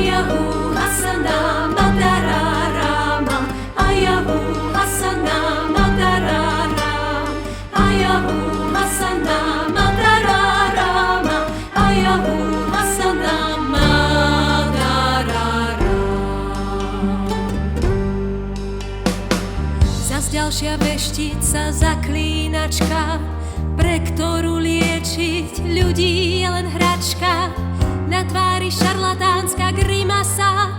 Ayahu Hasana Madararama, Ayahu Hasana Madararama, Ayahu Hasana Madararama, Ayahu Hasana Madararama. Zas ďalšia veštica, zaklínačka, pre ktorú liečiť ľudí je len hračka. Na tvári šarlatánska grimasa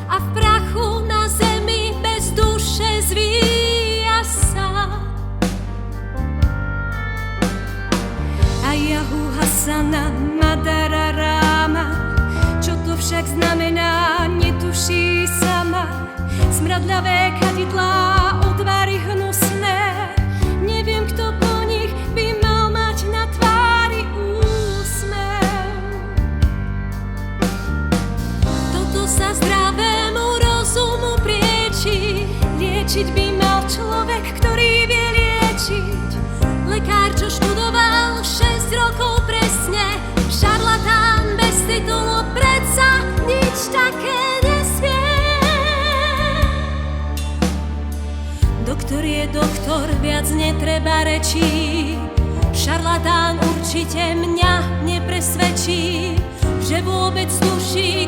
a v prachu na zemi bez duše zvíja sa. Ayahu Hasana Madararama, čo to však znamená, netuší sama. Smradľavé kadidlá, odvary hnusné, neviem, kto po nich by mal mať na tvári úsmev. Toto sa zdravému rozumu prieči, liečiť by mal človek, ktorý vie liečiť. Lekár, čo študoval 6 rokov presne, šarlatán bez titulu predsa nič také nesmie. Doktor je doktor, viac netreba rečí. Šarlatán určite mňa nepresvedčí, že vôbec tuší,